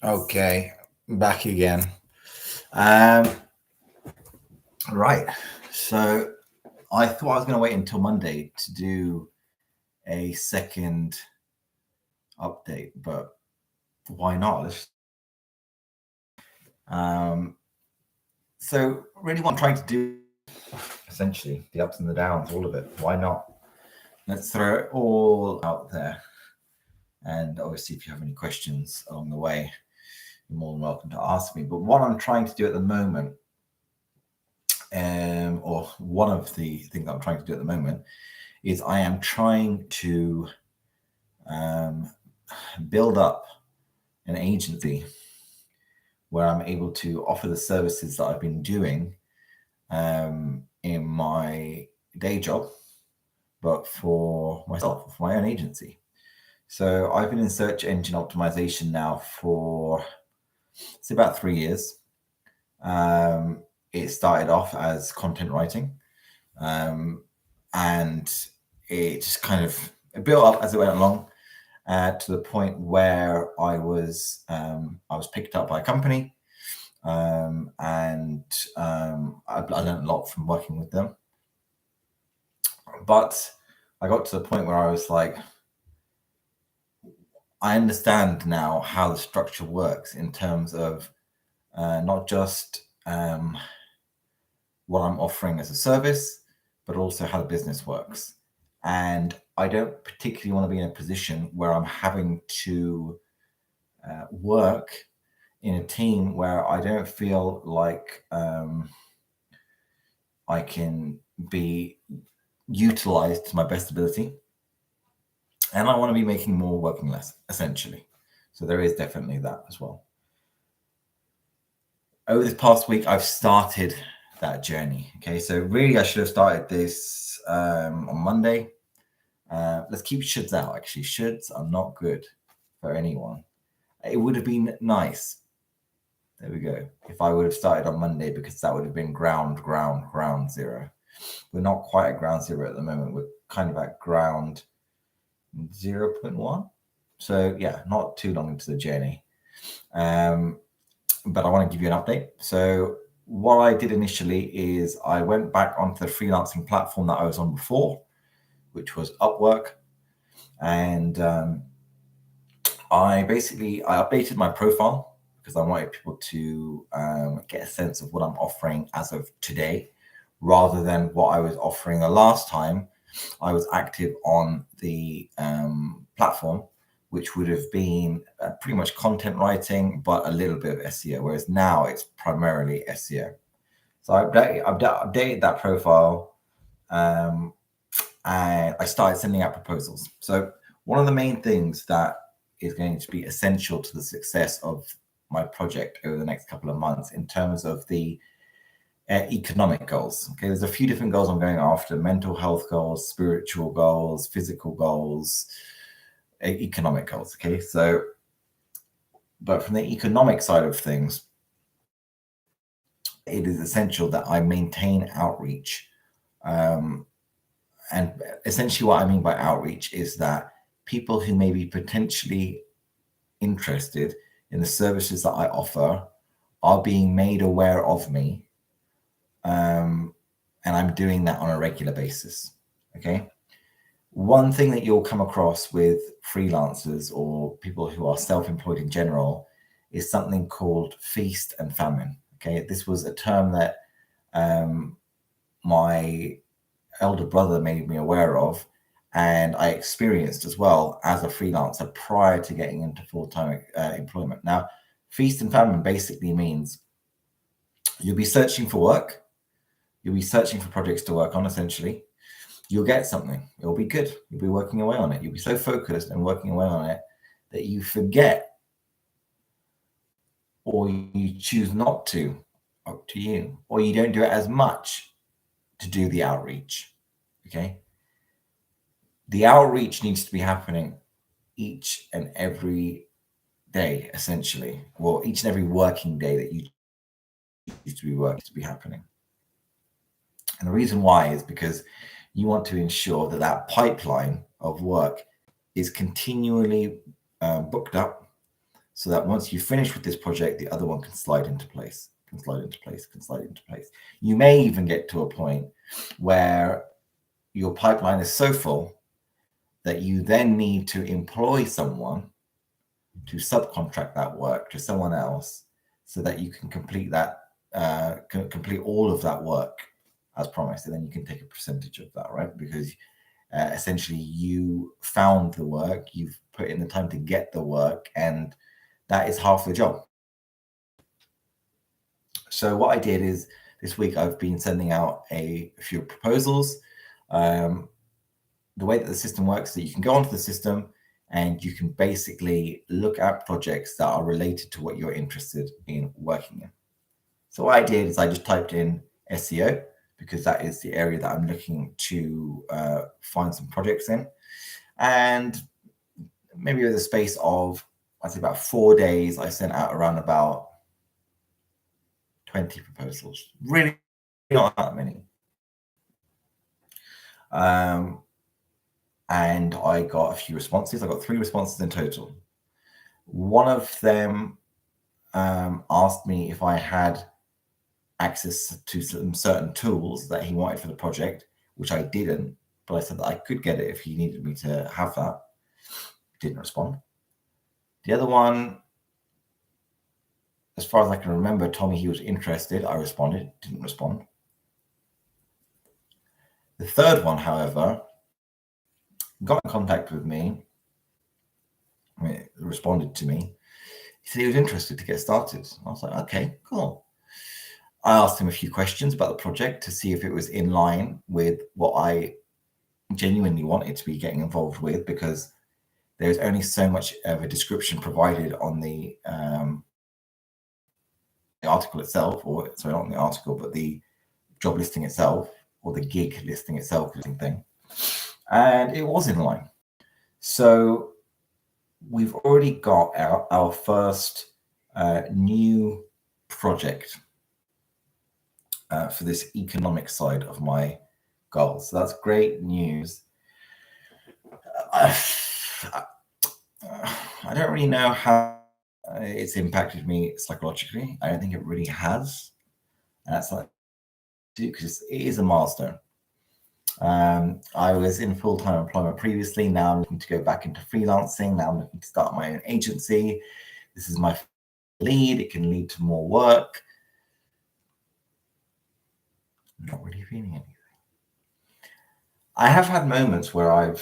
Okay, back again. Um, right. So I thought I was going to wait until Monday to do a second update, but why not? Um, so really, what I'm trying to do, essentially, the ups and the downs, all of it. Why not? Let's throw it all out there. And obviously, if you have any questions along the way, you're more than welcome to ask me. But what I'm trying to do at the moment, or one of the things I'm trying to do at the moment, is I am trying to um, build up an agency where I'm able to offer the services that I've been doing in my day job, but for myself, for my own agency. So I've been in search engine optimization now for it's about 3 years. It started off as content writing, and it just kind of built up as it went along. To the point where I was picked up by a company, and I learned a lot from working with them. But I got to the point where I was like, I understand now how the structure works in terms of not just what I'm offering as a service, but also how the business works. And I don't particularly want to be in a position where I'm having to work in a team where I don't feel like I can be utilized to my best ability. And I want to be making more, working less, essentially. So there is definitely that as well. Over this past week, I've started that journey. Okay, so really, I should have started this on Monday. Let's keep shoulds out. Actually, shoulds are not good for anyone. It would have been nice. There we go. If I would have started on Monday, because that would have been ground zero. We're not quite at ground zero at the moment. We're kind of at ground 0.1. So yeah, not too long into the journey. But I want to give you an update. So what I did initially is I went back onto the freelancing platform that I was on before, which was Upwork. And I updated my profile because I wanted people to get a sense of what I'm offering as of today, rather than what I was offering the last time I was active on the platform, which would have been pretty much content writing, but a little bit of SEO, whereas now it's primarily SEO. So I updated that profile, and I started sending out proposals. So one of the main things that is going to be essential to the success of my project over the next couple of months in terms of the economic goals. Okay, there's a few different goals I'm going after: mental health goals, spiritual goals, physical goals, economic goals. Okay, so, but from the economic side of things, it is essential that I maintain outreach. And essentially, what I mean by outreach is that people who may be potentially interested in the services that I offer are being made aware of me. And I'm doing that on a regular basis. Okay. One thing that you'll come across with freelancers or people who are self-employed in general is something called feast and famine. Okay. This was a term that my elder brother made me aware of, and I experienced as well as a freelancer prior to getting into full-time employment. Now, feast and famine basically means you'll be searching for work, you'll be searching for projects to work on, essentially. You'll get something, it'll be good, you'll be working away on it, you'll be so focused and working away on it that you forget, or you choose not to, up to you, or you don't do it as much to do the outreach. Okay, the outreach needs to be happening each and every day, essentially, well, each and every working day that you choose to be working to be happening. And the reason why is because you want to ensure that that pipeline of work is continually booked up, so that once you finish with this project, the other one can slide into place, can slide into place, can slide into place. You may even get to a point where your pipeline is so full that you then need to employ someone to subcontract that work to someone else so that you can complete that, complete all of that work as promised, and then you can take a percentage of that, right? Because essentially you found the work, you've put in the time to get the work, and that is half the job. So what I did is this week I've been sending out a few proposals. The way that the system works is that you can go onto the system and you can basically look at projects that are related to what you're interested in working in. So what I did is I just typed in SEO, because that is the area that I'm looking to find some projects in. And maybe with a space of, I'd say about 4 days, I sent out around about 20 proposals. Really not that many. And I got a few responses. I got 3 responses in total. One of them asked me if I had access to some certain tools that he wanted for the project, which I didn't, but I said that I could get it if he needed me to have that. Didn't respond. The other one, as far as I can remember, told me he was interested. I responded, didn't respond. The third one, however, got in contact with me, responded to me. He said he was interested to get started. I was like, okay, cool. I asked him a few questions about the project to see if it was in line with what I genuinely wanted to be getting involved with, because there's only so much of a description provided on the article itself, or sorry, not the article, but the job listing itself, or the gig listing itself, thing. And it was in line. So we've already got our first new project for this economic side of my goals. So that's great news. I don't really know how it's impacted me psychologically. I don't think it really has. And that's like, because it is a milestone. I was in full-time employment previously. Now I'm looking to go back into freelancing. Now I'm looking to start my own agency. This is my lead. It can lead to more work. I'm not really feeling anything. I have had moments where I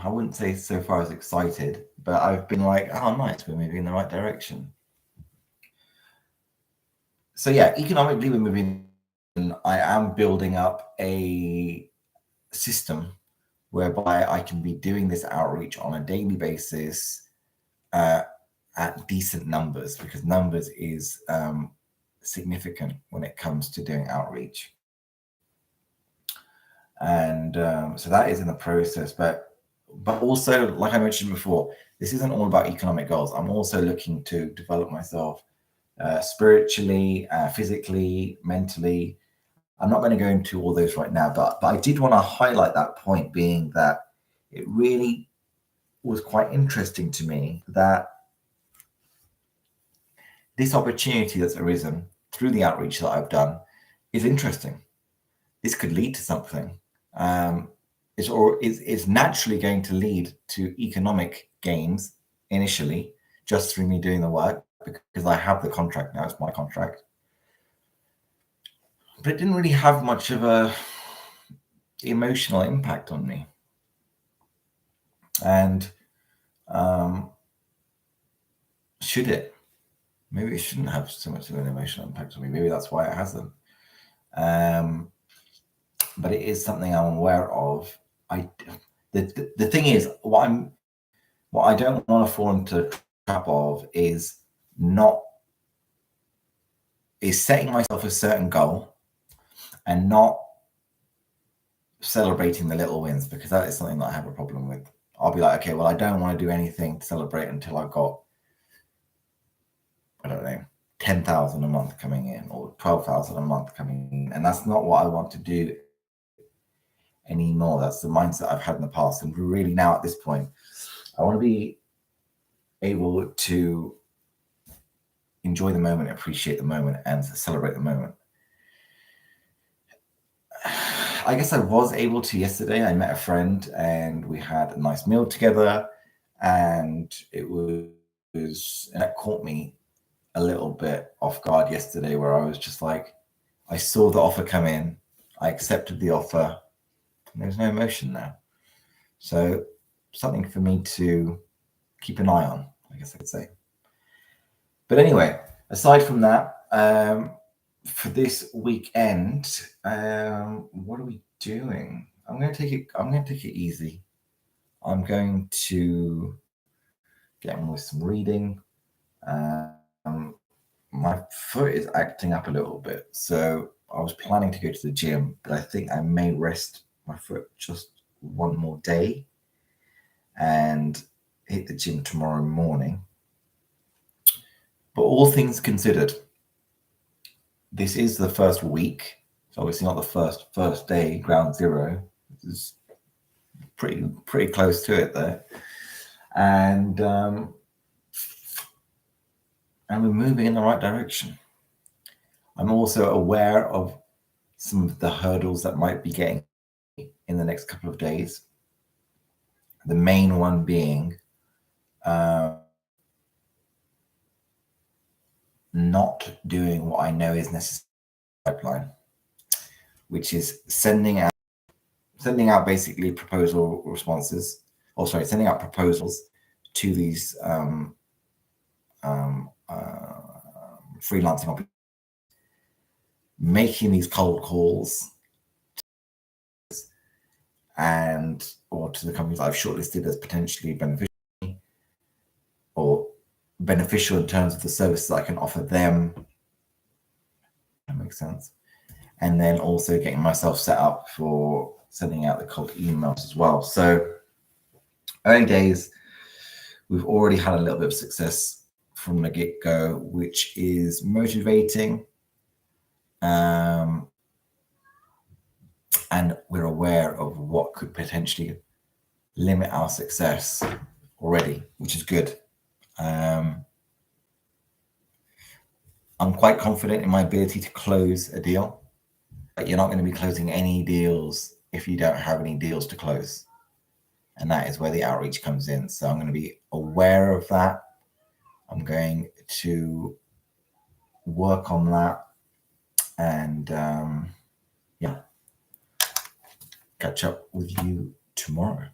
wouldn't say so far as excited, but I've been like, oh, nice, we're moving in the right direction. So yeah, economically, we're moving. I am building up a system whereby I can be doing this outreach on a daily basis at decent numbers, because numbers is significant when it comes to doing outreach. And so that is in the process, but also, like I mentioned before, this isn't all about economic goals. I'm also looking to develop myself spiritually, physically, mentally. I'm not going to go into all those right now, but I did want to highlight that point, being that it really was quite interesting to me that this opportunity that's arisen through the outreach that I've done is interesting. This could lead to something. It's naturally going to lead to economic gains initially, just through me doing the work, because I have the contract now. It's my contract. But it didn't really have much of a emotional impact on me. And should it? Maybe it shouldn't have so much of an emotional impact on me. Maybe that's why it hasn't. But it is something I'm aware of. The thing is, what I don't want to fall into the trap of is setting myself a certain goal and not celebrating the little wins, because that is something that I have a problem with. I'll be like, okay, well, I don't want to do anything to celebrate until I've got, I don't know, 10,000 a month coming in, or 12,000 a month coming in. And that's not what I want to do anymore. That's the mindset I've had in the past. And really now at this point, I want to be able to enjoy the moment, appreciate the moment, and celebrate the moment. I guess I was able to yesterday. I met a friend and we had a nice meal together, and that caught me a little bit off guard yesterday, where I was just like, I saw the offer come in, I accepted the offer, and there's no emotion now. So something for me to keep an eye on, I guess I could say. But anyway, aside from that, for this weekend, what are we doing? I'm going to take it easy. I'm going to get on with some reading. My foot is acting up a little bit, so I was planning to go to the gym, but I think I may rest my foot just one more day and hit the gym tomorrow morning. But all things considered, this is the first week. It's obviously not the first day, ground zero. This is pretty close to it there. And we're moving in the right direction. I'm also aware of some of the hurdles that might be getting in the next couple of days. The main one being not doing what I know is necessary in the pipeline, which is sending out basically proposal responses, sending out proposals to these freelancing opportunities, making these cold calls or to the companies I've shortlisted as potentially beneficial in terms of the services I can offer them. That makes sense. And then also getting myself set up for sending out the cold emails as well. So early days, we've already had a little bit of success from the get-go, which is motivating. And we're aware of what could potentially limit our success already, which is good. I'm quite confident in my ability to close a deal, but you're not going to be closing any deals if you don't have any deals to close. And that is where the outreach comes in. So I'm going to be aware of that. I'm going to work on that, and catch up with you tomorrow.